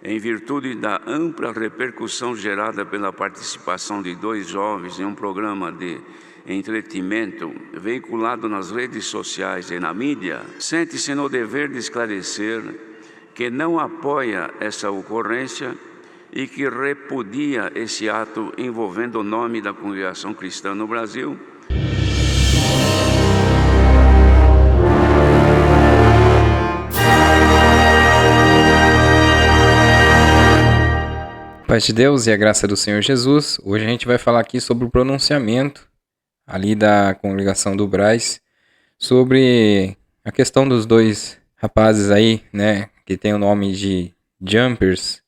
em virtude da ampla repercussão gerada pela participação de 2 jovens em um programa de entretenimento veiculado nas redes sociais e na mídia, sente-se no dever de esclarecer que não apoia essa ocorrência e que repudia esse ato envolvendo o nome da congregação cristã no Brasil. Paz de Deus e a graça do Senhor Jesus. Hoje a gente vai falar aqui sobre o pronunciamento ali da congregação do Brás, sobre a questão dos 2 rapazes aí, né, que tem o nome de Jumpers.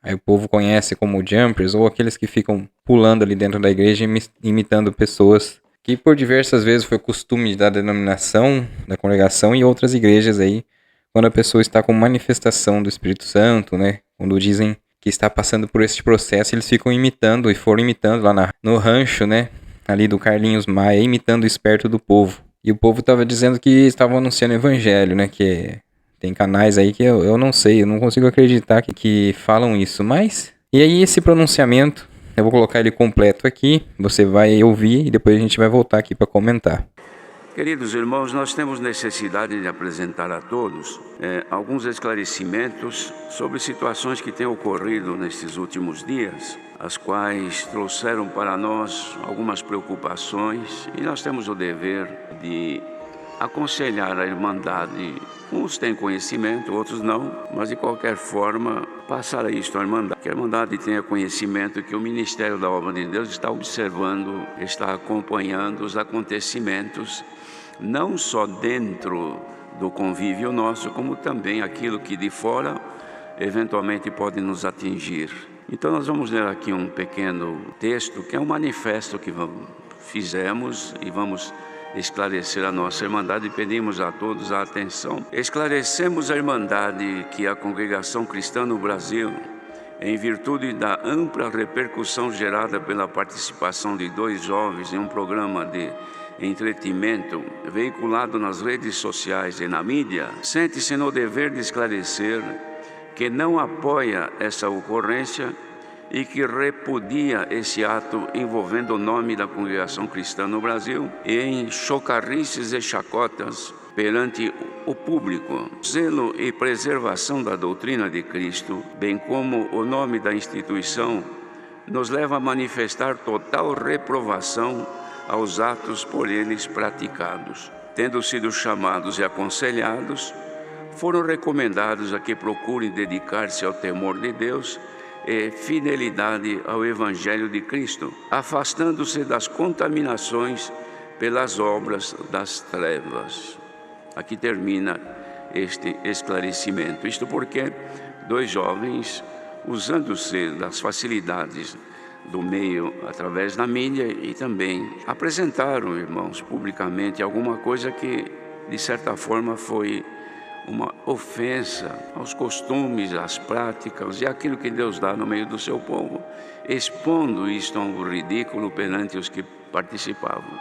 Aí o povo conhece como Jumpers, ou aqueles que ficam pulando ali dentro da igreja, imitando pessoas, que por diversas vezes foi costume da denominação, da congregação e outras igrejas aí, quando a pessoa está com manifestação do Espírito Santo, né, quando dizem que está passando por esse processo, eles ficam imitando e foram imitando lá no rancho, né, ali do Carlinhos Maia, imitando o esperto do povo. E o povo estava dizendo que estavam anunciando o evangelho, né, que tem canais aí que eu não sei, eu não consigo acreditar que falam isso, mas... E aí esse pronunciamento, eu vou colocar ele completo aqui, você vai ouvir e depois a gente vai voltar aqui para comentar. Queridos irmãos, nós temos necessidade de apresentar a todos alguns esclarecimentos sobre situações que têm ocorrido nesses últimos dias, as quais trouxeram para nós algumas preocupações, e nós temos o dever de aconselhar a Irmandade. Uns têm conhecimento, outros não, mas de qualquer forma passar isto à Irmandade, que a Irmandade tenha conhecimento que o Ministério da Obra de Deus está observando, está acompanhando os acontecimentos, não só dentro do convívio nosso, como também aquilo que de fora eventualmente pode nos atingir. Então nós vamos ler aqui um pequeno texto, que é um manifesto que fizemos e vamos esclarecer a nossa Irmandade e pedimos a todos a atenção. Esclarecemos a Irmandade que a congregação cristã no Brasil, em virtude da ampla repercussão gerada pela participação de 2 jovens em um programa de entretenimento veiculado nas redes sociais e na mídia, sente-se no dever de esclarecer que não apoia essa ocorrência e que repudia esse ato envolvendo o nome da congregação cristã no Brasil e em chocarrices e chacotas perante o público. Zelo e preservação da doutrina de Cristo, bem como o nome da instituição, nos leva a manifestar total reprovação aos atos por eles praticados. Tendo sido chamados e aconselhados, foram recomendados a que procurem dedicar-se ao temor de Deus e fidelidade ao Evangelho de Cristo, afastando-se das contaminações pelas obras das trevas. Aqui termina este esclarecimento. Isto porque 2 jovens, usando-se das facilidades do meio através da mídia, e também apresentaram, irmãos, publicamente alguma coisa que, de certa forma, foi uma ofensa aos costumes, às práticas e aquilo que Deus dá no meio do seu povo, expondo isto a um ridículo perante os que participavam.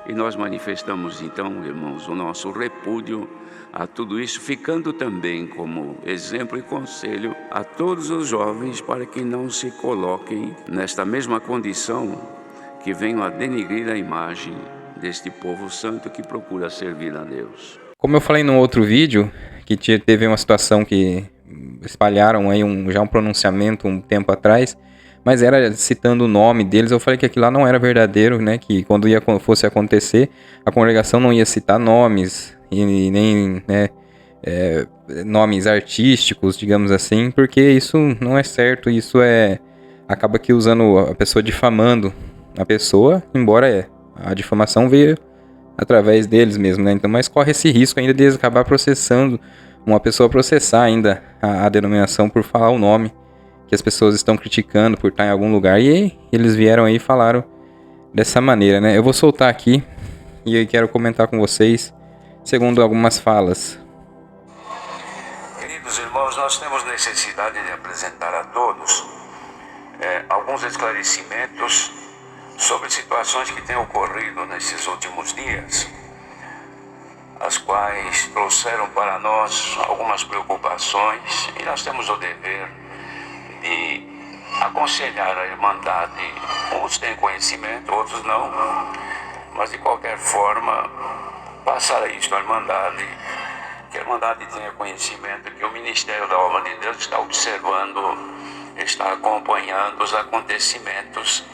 E nós manifestamos então, irmãos, o nosso repúdio a tudo isso, ficando também como exemplo e conselho a todos os jovens para que não se coloquem nesta mesma condição, que venham a denigrir a imagem deste povo santo que procura servir a Deus. Como eu falei no outro vídeo, que teve uma situação que espalharam aí já um pronunciamento um tempo atrás, mas era citando o nome deles, eu falei que aquilo lá não era verdadeiro, né? Que quando fosse acontecer, a congregação não ia citar nomes, e nem nomes artísticos, digamos assim, porque isso não é certo, acaba que usando a pessoa, difamando a pessoa, embora a difamação veio através deles mesmo, né? Então, mas corre esse risco ainda de acabar processando, uma pessoa processar ainda a denominação por falar o nome que as pessoas estão criticando por estar em algum lugar, e eles vieram aí e falaram dessa maneira, né? Eu vou soltar aqui e eu quero comentar com vocês, segundo algumas falas. Queridos irmãos, nós temos necessidade de apresentar a todos alguns esclarecimentos sobre situações que têm ocorrido nesses últimos dias, as quais trouxeram para nós algumas preocupações, e nós temos o dever de aconselhar a Irmandade. Uns têm conhecimento, outros não, mas de qualquer forma, passar isto à Irmandade, que a Irmandade tenha conhecimento que o Ministério da Obra de Deus está observando, está acompanhando os acontecimentos,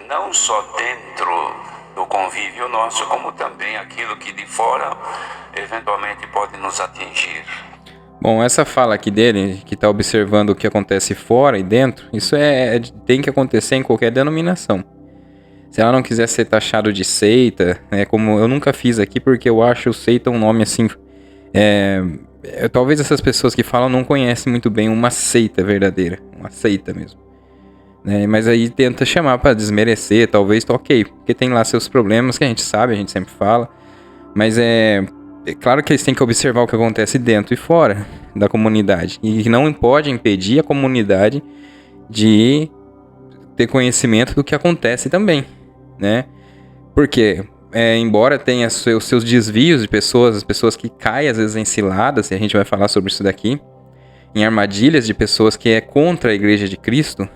não só dentro do convívio nosso, como também aquilo que de fora eventualmente pode nos atingir. Bom, essa fala aqui dele, que está observando o que acontece fora e dentro, isso tem que acontecer em qualquer denominação. Se ela não quiser ser taxado de seita, como eu nunca fiz aqui, porque eu acho seita um nome assim... talvez essas pessoas que falam não conhecem muito bem uma seita verdadeira, uma seita mesmo. Mas aí tenta chamar para desmerecer, talvez tá ok, porque tem lá seus problemas que a gente sabe, a gente sempre fala, mas é claro que eles têm que observar o que acontece dentro e fora da comunidade, e não pode impedir a comunidade de ter conhecimento do que acontece também, né? Porque embora tenha os seus desvios de pessoas, as pessoas que caem às vezes em ciladas, e a gente vai falar sobre isso daqui, em armadilhas de pessoas que é contra a Igreja de Cristo.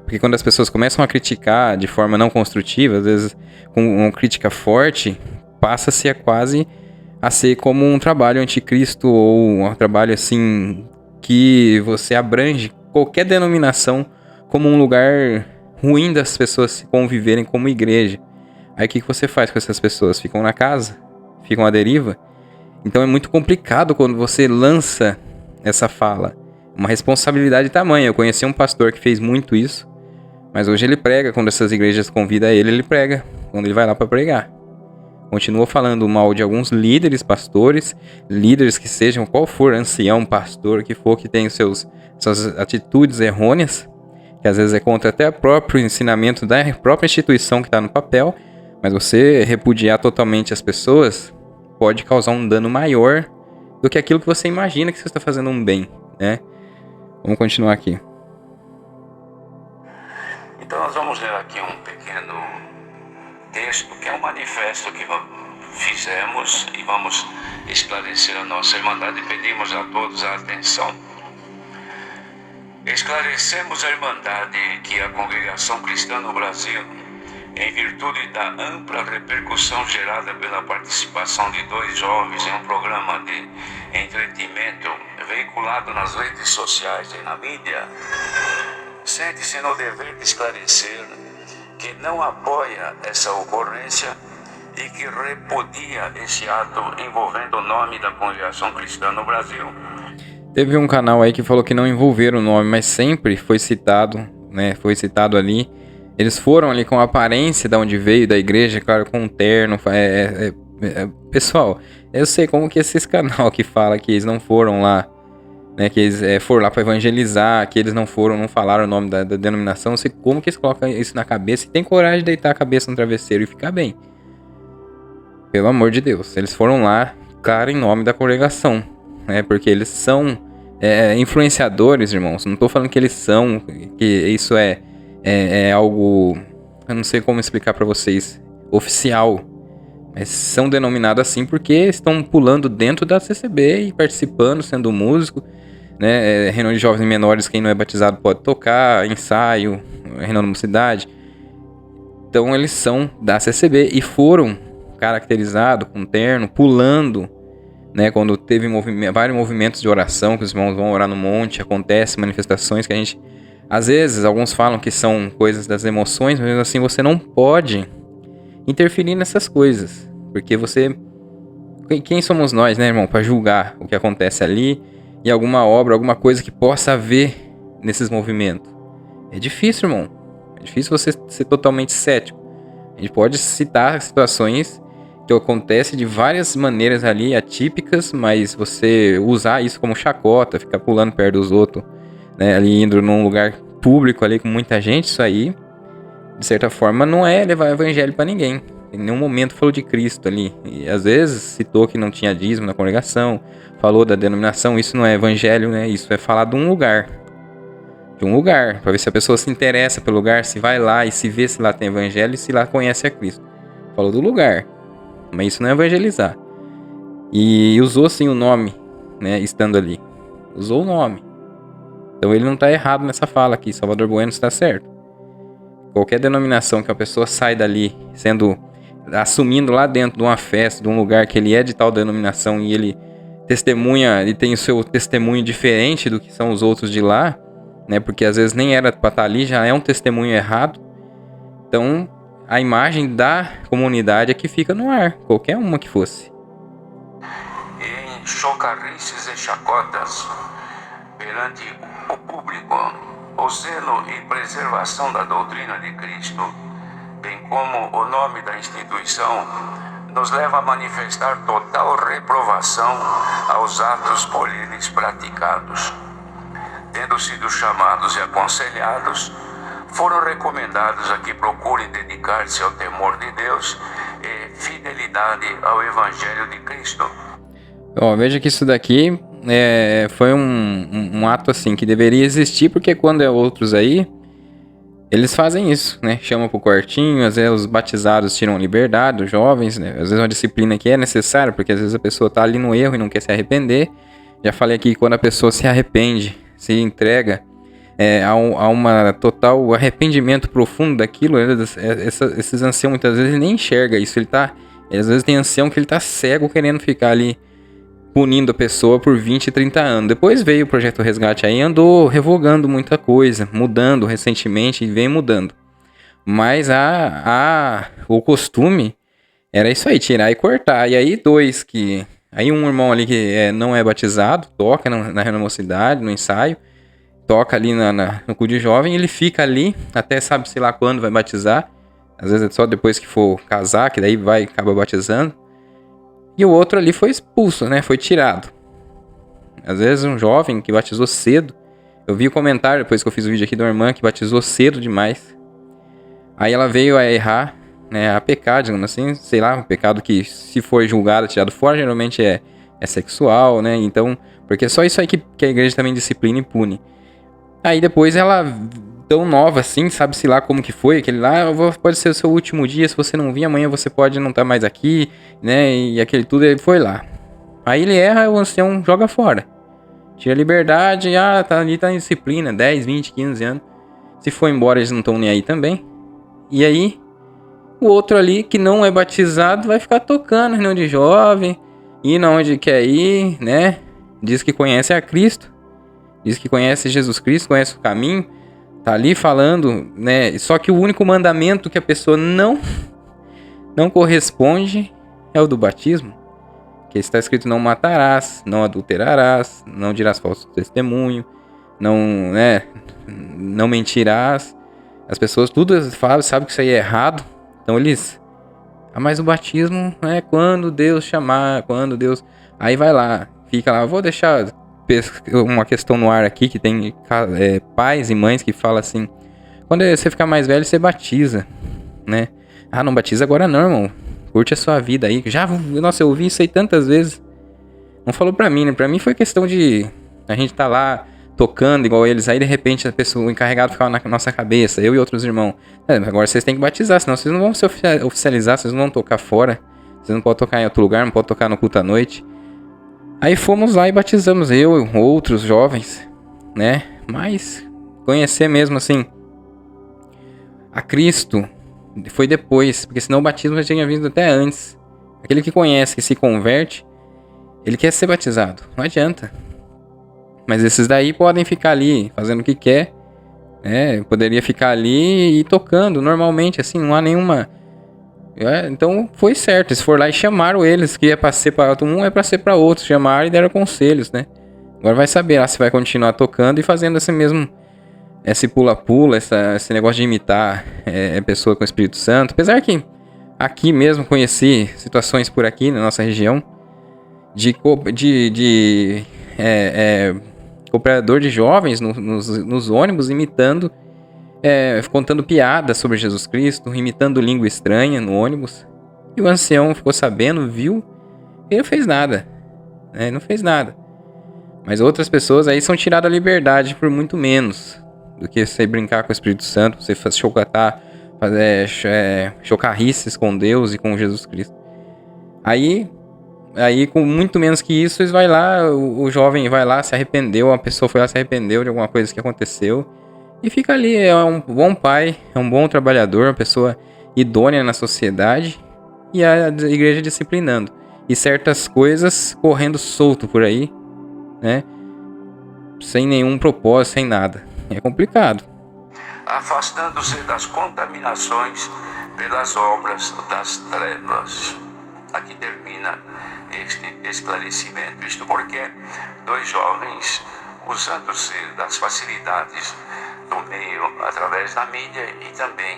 Porque quando as pessoas começam a criticar de forma não construtiva, às vezes com uma crítica forte, passa-se a ser como um trabalho anticristo, ou um trabalho assim que você abrange qualquer denominação como um lugar ruim das pessoas se conviverem como igreja. Aí o que você faz com essas pessoas? Ficam na casa? Ficam à deriva? Então é muito complicado quando você lança essa fala. Uma responsabilidade tamanha. Eu conheci um pastor que fez muito isso, mas hoje ele prega, quando essas igrejas convidam ele prega, quando ele vai lá para pregar. Continua falando mal de alguns líderes, pastores, líderes que sejam, qual for, ancião, pastor, que for, que tem suas atitudes errôneas, que às vezes é contra até o próprio ensinamento da própria instituição que está no papel, mas você repudiar totalmente as pessoas pode causar um dano maior do que aquilo que você imagina que você está fazendo um bem, né? Vamos continuar aqui. Então nós vamos ler aqui um pequeno texto que é um manifesto que fizemos e vamos esclarecer a nossa Irmandade e pedimos a todos a atenção. Esclarecemos a Irmandade que a Congregação Cristã no Brasil, em virtude da ampla repercussão gerada pela participação de 2 jovens em um programa de entretenimento veiculado nas redes sociais e na mídia, sente-se no dever de esclarecer que não apoia essa ocorrência e que repudia esse ato envolvendo o nome da Congregação Cristã no Brasil. Teve um canal aí que falou que não envolveram o nome, mas sempre foi citado, né? Foi citado ali. Eles foram ali com a aparência de onde veio, da igreja, claro, com um terno. Pessoal, eu sei como que esses canal que fala que eles não foram lá, né, que eles foram lá para evangelizar, que eles não falaram o nome da denominação. Eu sei como que eles colocam isso na cabeça e tem coragem de deitar a cabeça no travesseiro e ficar bem. Pelo amor de Deus, eles foram lá, claro, em nome da congregação, né, porque eles são influenciadores, irmãos. Não tô falando que eles são, que isso é algo, eu não sei como explicar para vocês, oficial, mas são denominados assim porque estão pulando dentro da CCB e participando, sendo músico, né? Reunião de jovens menores, quem não é batizado pode tocar, ensaio, reunião da mocidade. Então eles são da CCB e foram caracterizados com terno, pulando, né? Quando teve vários movimentos de oração, que os irmãos vão orar no monte, acontecem manifestações que a gente... Às vezes, alguns falam que são coisas das emoções, mas assim, você não pode interferir nessas coisas. Porque você... Quem somos nós, né, irmão? Para julgar o que acontece ali e alguma obra, alguma coisa que possa haver nesses movimentos. É difícil, irmão. É difícil você ser totalmente cético. A gente pode citar situações que acontecem de várias maneiras ali, atípicas, mas você usar isso como chacota, ficar pulando perto dos outros, né, ali indo num lugar público ali com muita gente, isso aí, de certa forma, não é levar o evangelho para ninguém. Em nenhum momento falou de Cristo ali. E às vezes citou que não tinha dízimo na congregação, falou da denominação, isso não é evangelho, né? Isso é falar de um lugar. De um lugar, para ver se a pessoa se interessa pelo lugar, se vai lá e se vê se lá tem evangelho e se lá conhece a Cristo. Falou do lugar, mas isso não é evangelizar. E usou sim o nome, né, estando ali. Usou o nome. Então ele não está errado nessa fala aqui, Salvador Bueno está certo. Qualquer denominação que a pessoa sai dali assumindo lá dentro de uma festa, de um lugar que ele é de tal denominação e ele testemunha, ele tem o seu testemunho diferente do que são os outros de lá, né? Porque às vezes nem era para estar ali, já é um testemunho errado. Então a imagem da comunidade é que fica no ar, qualquer uma que fosse. Em chocarrices e chacotas perante o público, o zelo e preservação da doutrina de Cristo, bem como o nome da instituição, nos leva a manifestar total reprovação aos atos por eles praticados. Tendo sido chamados e aconselhados, foram recomendados a que procurem dedicar-se ao temor de Deus e fidelidade ao Evangelho de Cristo. Veja que isso daqui foi um ato assim que deveria existir, porque quando é outros aí, eles fazem isso, né? Chamam pro quartinho, às vezes os batizados tiram liberdade, os jovens, né? Às vezes uma disciplina que é necessária, porque às vezes a pessoa tá ali no erro e não quer se arrepender. Já falei aqui que quando a pessoa se arrepende, se entrega a uma total arrependimento profundo daquilo, esses anciãos muitas vezes nem enxerga isso. Às vezes tem ancião que ele tá cego querendo ficar ali punindo a pessoa por 20, 30 anos. Depois veio o Projeto Resgate aí, andou revogando muita coisa, mudando recentemente e vem mudando. Mas o costume era isso aí, tirar e cortar. E aí aí um irmão ali que não é batizado, toca na mocidade, no ensaio, toca ali no cu de jovem, ele fica ali, até sabe sei lá quando vai batizar. Às vezes é só depois que for casar, que daí acaba batizando. E o outro ali foi expulso, né? Foi tirado. Às vezes um jovem que batizou cedo. Eu vi o comentário depois que eu fiz o vídeo aqui de uma irmã que batizou cedo demais. Aí ela veio a errar, né? A pecar, digamos assim. Sei lá, um pecado que se for julgado, tirado fora, geralmente é sexual, né? Então, porque é só isso aí que a igreja também disciplina e pune. Aí depois ela, tão nova assim, sabe-se lá como que foi, aquele lá, pode ser o seu último dia, se você não vir amanhã você pode não estar mais aqui, né, e aquele tudo, ele foi lá. Aí ele erra, o ancião joga fora. Tira a liberdade, tá ali, tá em disciplina, 10, 20, 15 anos. Se for embora, eles não estão nem aí também. E aí, o outro ali, que não é batizado, vai ficar tocando reunião de jovem, indo onde quer ir, né, diz que conhece a Cristo, diz que conhece Jesus Cristo, conhece o caminho, tá ali falando, né? Só que o único mandamento que a pessoa não corresponde é o do batismo. Que está escrito: não matarás, não adulterarás, não dirás falso testemunho, não mentirás. As pessoas tudo falam, sabem que isso aí é errado. Então eles... mas o batismo é quando Deus chamar, quando Deus... Aí vai lá, fica lá, vou deixar uma questão no ar aqui, que tem pais e mães que falam assim: quando você ficar mais velho, você batiza, né? Não batiza agora não, irmão. Curte a sua vida aí. Nossa, eu ouvi isso aí tantas vezes. Não falou pra mim, né? Pra mim foi questão de... a gente tá lá tocando igual eles, aí de repente o encarregado ficava na nossa cabeça, eu e outros irmãos. Agora vocês têm que batizar, senão vocês não vão se oficializar, vocês não vão tocar fora. Vocês não podem tocar em outro lugar, não podem tocar no culto à noite. Aí fomos lá e batizamos eu e outros jovens, né? Mas conhecer mesmo assim a Cristo foi depois, porque senão o batismo já tinha vindo até antes. Aquele que conhece, que se converte, ele quer ser batizado, não adianta. Mas esses daí podem ficar ali fazendo o que quer, né? Poderia ficar ali e tocando normalmente, assim, não há nenhuma... então foi certo, eles foram lá e chamaram eles, que é pra ser pra um, é pra ser pra outro, chamaram e deram conselhos, né? Agora vai saber lá se vai continuar tocando e fazendo esse pula-pula, esse negócio de imitar pessoa com o Espírito Santo. Apesar que aqui mesmo conheci situações por aqui na nossa região de cooperador de jovens nos ônibus imitando, contando piadas sobre Jesus Cristo, imitando língua estranha no ônibus. E o ancião ficou sabendo, viu, e não fez nada. Não fez nada. Mas outras pessoas aí são tiradas a liberdade por muito menos do que você brincar com o Espírito Santo, você fazer chocarrices com Deus e com Jesus Cristo. Aí Aí, com muito menos que isso, eles vai lá, o jovem vai lá, se arrependeu, a pessoa foi lá, se arrependeu de alguma coisa que aconteceu. E fica ali, é um bom pai, é um bom trabalhador, uma pessoa idônea na sociedade. E a igreja disciplinando. E certas coisas correndo solto por aí, né? Sem nenhum propósito, sem nada. É complicado. Afastando-se das contaminações pelas obras das trevas. Aqui termina este esclarecimento. Isto porque dois jovens, usando-se das facilidades do meio através da mídia e também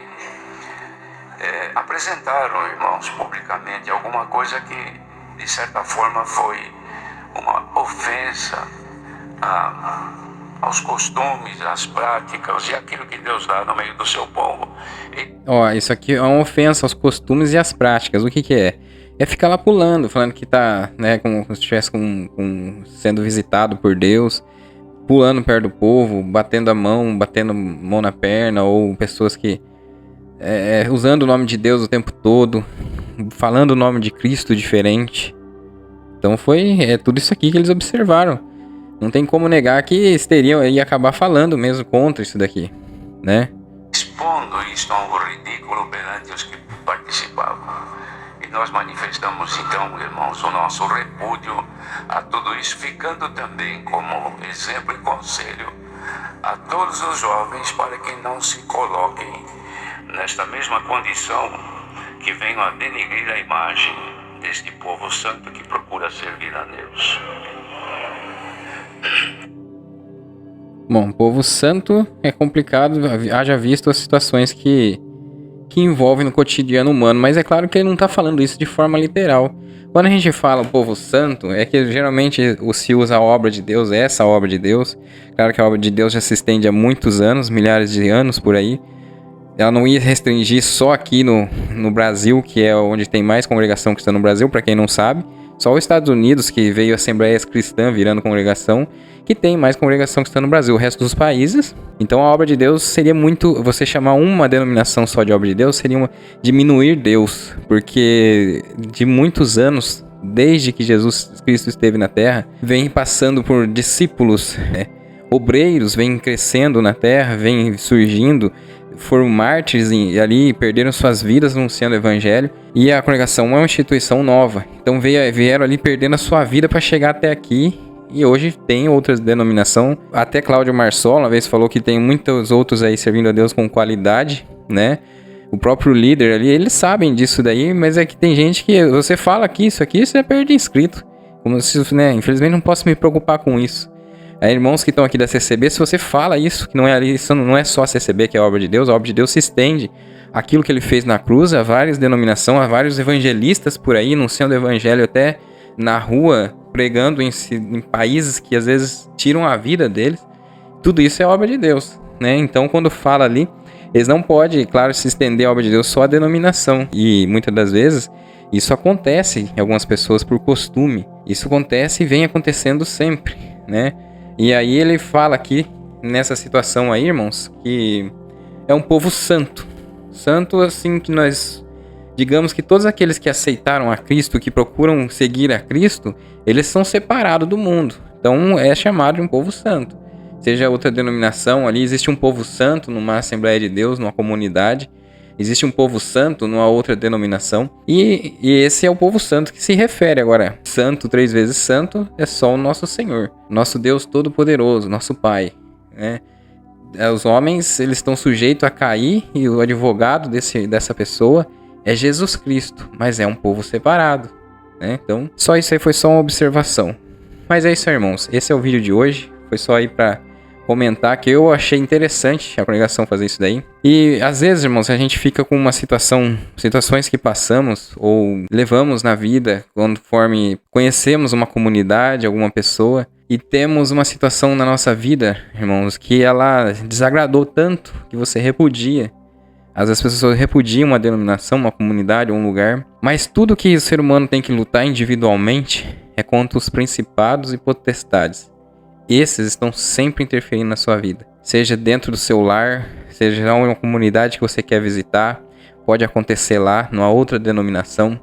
apresentaram, irmãos, publicamente alguma coisa que, de certa forma, foi uma ofensa aos costumes, às práticas e aquilo que Deus dá no meio do seu povo. Isso aqui é uma ofensa aos costumes e às práticas. O que é? É ficar lá pulando, falando que tá, né, como se estivesse sendo visitado por Deus, pulando perto do povo, batendo mão na perna, ou pessoas que usando o nome de Deus o tempo todo, falando o nome de Cristo diferente. Então foi tudo isso aqui que eles observaram. Não tem como negar que eles ia acabar falando mesmo contra isso daqui, né? Expondo isto a um ridículo perante os que participavam. E nós manifestamos então, irmãos, o nosso repúdio a tudo isso, ficando também como exemplo e conselho a todos os jovens para que não se coloquem nesta mesma condição que venham a denegrir a imagem deste povo santo que procura servir a Deus. Bom, povo santo é complicado, haja visto as situações que envolvem no cotidiano humano, mas é claro que ele não está falando isso de forma literal. Quando a gente fala povo santo, é que geralmente se usa a obra de Deus, essa obra de Deus. Claro que a obra de Deus já se estende há muitos anos, milhares de anos por aí. Ela não ia restringir só aqui no Brasil, que é onde tem mais congregação cristã no Brasil, para quem não sabe. Só os Estados Unidos, que veio a Assembleia Cristã virando congregação, que tem mais congregação cristã no Brasil. O resto dos países, então a obra de Deus seria muito... Você chamar uma denominação só de obra de Deus seria diminuir Deus. Porque de muitos anos, desde que Jesus Cristo esteve na Terra, vem passando por discípulos, obreiros, vem crescendo na Terra, vem surgindo... Foram mártires ali, perderam suas vidas anunciando o evangelho. E a congregação é uma instituição nova. Então vieram ali perdendo a sua vida para chegar até aqui. E hoje tem outras denominações. Até Cláudio Marçol uma vez falou que tem muitos outros aí servindo a Deus com qualidade, né? O próprio líder ali, eles sabem disso daí. Mas é que tem gente que você fala aqui, isso aqui, você perde inscrito. Como se, né? Infelizmente não posso me preocupar com isso. Irmãos que estão aqui da CCB, se você fala isso, que não é ali, isso não é só a CCB que é a obra de Deus se estende aquilo que ele fez na cruz a várias denominações, a vários evangelistas por aí, anunciando o evangelho até na rua, pregando em países que às vezes tiram a vida deles. Tudo isso é obra de Deus, né? Então quando fala ali, eles não podem, claro, se estender a obra de Deus só a denominação. E muitas das vezes isso acontece em algumas pessoas por costume. Isso acontece e vem acontecendo sempre, né? E aí ele fala aqui, nessa situação aí, irmãos, que é um povo santo. Santo, assim, que nós... Digamos que todos aqueles que aceitaram a Cristo, que procuram seguir a Cristo, eles são separados do mundo. Então é chamado de um povo santo. Seja outra denominação, ali existe um povo santo numa Assembleia de Deus, numa comunidade. Existe um povo santo numa outra denominação. E esse é o povo santo que se refere. Agora, santo, 3 vezes santo, é só o nosso Senhor. Nosso Deus Todo-Poderoso, nosso Pai, né? Os homens, eles estão sujeitos a cair. E o advogado dessa pessoa é Jesus Cristo. Mas é um povo separado, né? Então, só isso aí foi só uma observação. Mas é isso aí, irmãos. Esse é o vídeo de hoje. Foi só aí para comentar que eu achei interessante a congregação fazer isso daí. E às vezes, irmãos, a gente fica com uma situações que passamos ou levamos na vida, conforme conhecemos uma comunidade, alguma pessoa, e temos uma situação na nossa vida, irmãos, que ela desagradou tanto que você repudia. Às vezes as pessoas repudiam uma denominação, uma comunidade ou um lugar, mas tudo que o ser humano tem que lutar individualmente é contra os principados e potestades. Esses estão sempre interferindo na sua vida. Seja dentro do seu lar, seja em uma comunidade que você quer visitar, pode acontecer lá, numa outra denominação.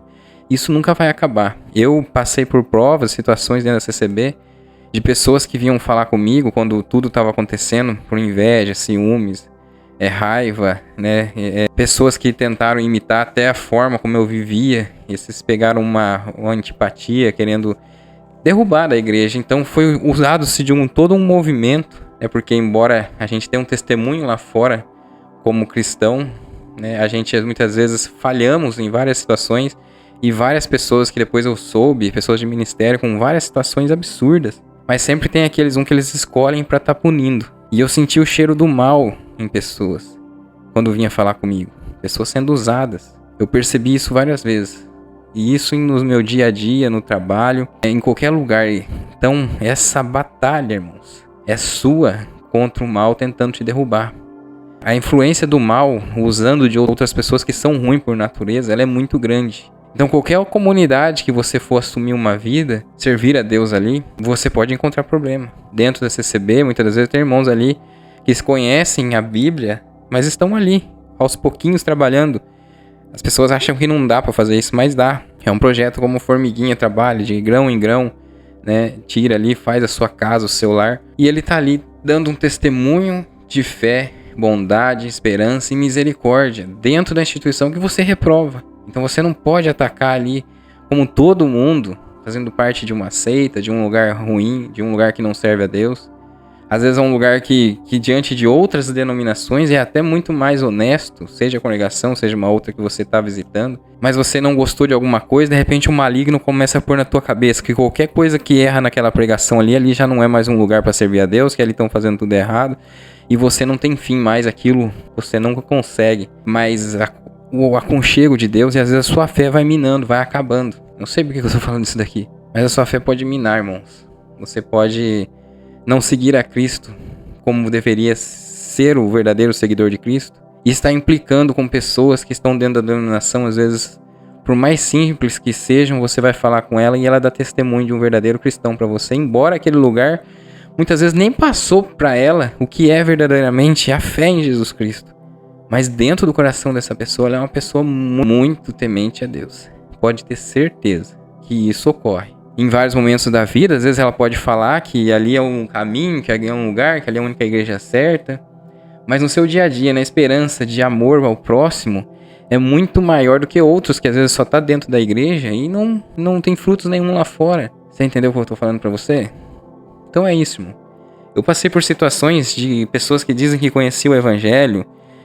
isso nunca vai acabar. Eu passei por provas, situações dentro da CCB, de pessoas que vinham falar comigo quando tudo estava acontecendo, por inveja, ciúmes, raiva, né? Pessoas que tentaram imitar até a forma como eu vivia, esses pegaram uma antipatia, querendo derrubar da igreja. Então foi usado-se de todo um movimento, porque embora a gente tenha um testemunho lá fora como cristão, né, a gente muitas vezes falhamos em várias situações, e várias pessoas que depois eu soube, pessoas de ministério com várias situações absurdas, mas sempre tem aqueles que eles escolhem para estar punindo. E eu senti o cheiro do mal em pessoas quando vinha falar comigo, pessoas sendo usadas. Eu percebi isso várias vezes. E isso no meu dia a dia, no trabalho, em qualquer lugar. Então, essa batalha, irmãos, é sua contra o mal tentando te derrubar. A influência do mal, usando de outras pessoas que são ruins por natureza, ela é muito grande. Então, qualquer comunidade que você for assumir uma vida, servir a Deus ali, você pode encontrar problema. Dentro da CCB, muitas das vezes tem irmãos ali que conhecem a Bíblia, mas estão ali, aos pouquinhos trabalhando. As pessoas acham que não dá para fazer isso, mas dá. É um projeto como formiguinha, trabalha de grão em grão, né? Tira ali, faz a sua casa, o seu lar. E ele tá ali dando um testemunho de fé, bondade, esperança e misericórdia dentro da instituição que você reprova. Então você não pode atacar ali como todo mundo, fazendo parte de uma seita, de um lugar ruim, de um lugar que não serve a Deus. Às vezes é um lugar que diante de outras denominações é até muito mais honesto, seja a congregação, seja uma outra que você está visitando, mas você não gostou de alguma coisa, de repente o maligno começa a pôr na tua cabeça que qualquer coisa que erra naquela pregação ali já não é mais um lugar para servir a Deus, que ali estão fazendo tudo errado, e você não tem fim mais, aquilo você nunca consegue, mas o aconchego de Deus, e às vezes a sua fé vai minando, vai acabando. Não sei por que eu estou falando isso daqui, mas a sua fé pode minar, irmãos. Você pode não seguir a Cristo como deveria ser o verdadeiro seguidor de Cristo, e está implicando com pessoas que estão dentro da denominação. Às vezes, por mais simples que sejam, você vai falar com ela e ela dá testemunho de um verdadeiro cristão para você, embora aquele lugar muitas vezes nem passou para ela o que é verdadeiramente a fé em Jesus Cristo. Mas dentro do coração dessa pessoa, ela é uma pessoa muito temente a Deus. Pode ter certeza que isso ocorre. Em vários momentos da vida, às vezes ela pode falar que ali é um caminho, que ali é um lugar, que ali é a única igreja certa. Mas no seu dia a dia, na esperança de amor ao próximo, é muito maior do que outros que às vezes só tá dentro da igreja e não tem frutos nenhum lá fora. Você entendeu o que eu tô falando pra você? Então é isso, irmão. Eu passei por situações de pessoas que dizem que conheciam o evangelho,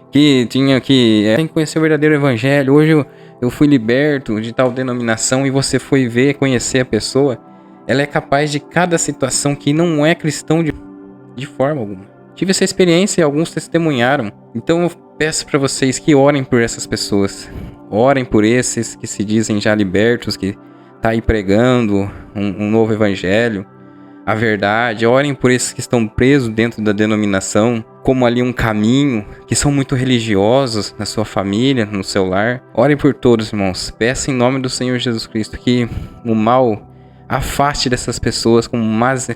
que tem que conhecer o verdadeiro evangelho. Hoje eu fui liberto de tal denominação, e você foi ver, conhecer a pessoa. Ela é capaz de cada situação que não é cristão de forma alguma. Tive essa experiência e alguns testemunharam. Então eu peço para vocês que orem por essas pessoas. Orem por esses que se dizem já libertos, que tá aí pregando um novo evangelho, a verdade. Orem por esses que estão presos dentro da denominação, como ali um caminho, que são muito religiosos na sua família, no seu lar. Orem por todos, irmãos. Peça em nome do Senhor Jesus Cristo que o mal afaste dessas pessoas com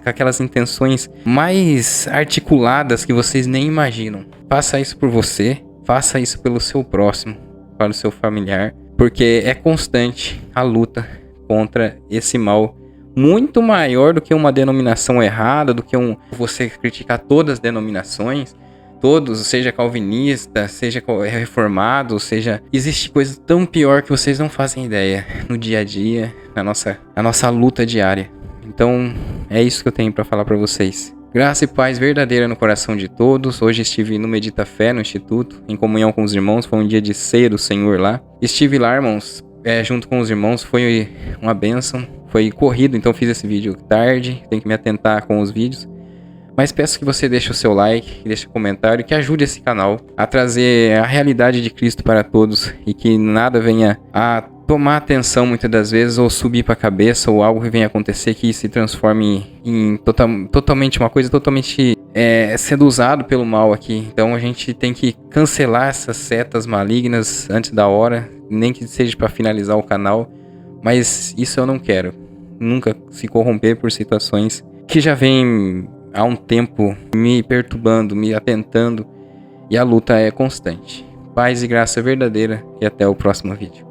aquelas intenções mais articuladas que vocês nem imaginam. Faça isso por você, faça isso pelo seu próximo, para o seu familiar, porque é constante a luta contra esse mal, muito maior do que uma denominação errada, do que você criticar todas as denominações, todos, seja calvinista, seja reformado, seja... Existe coisa tão pior que vocês não fazem ideia no dia a dia, na nossa luta diária. Então, é isso que eu tenho para falar para vocês. Graça e paz verdadeira no coração de todos. Hoje estive no Medita Fé, no Instituto, em comunhão com os irmãos. Foi um dia de ceia do Senhor lá. Estive lá, irmãos, junto com os irmãos. Foi uma bênção. Foi corrido, então fiz esse vídeo tarde. Tenho que me atentar com os vídeos. Mas peço que você deixe o seu like, deixe um comentário, que ajude esse canal a trazer a realidade de Cristo para todos, e que nada venha a tomar atenção muitas das vezes, ou subir para a cabeça, ou algo que venha acontecer que se transforme em totalmente uma coisa totalmente sendo usado pelo mal aqui. Então a gente tem que cancelar essas setas malignas antes da hora, nem que seja para finalizar o canal. Mas isso eu não quero. Nunca se corromper por situações que já vêm há um tempo me perturbando, me atentando, e a luta é constante. Paz e graça verdadeira, e até o próximo vídeo.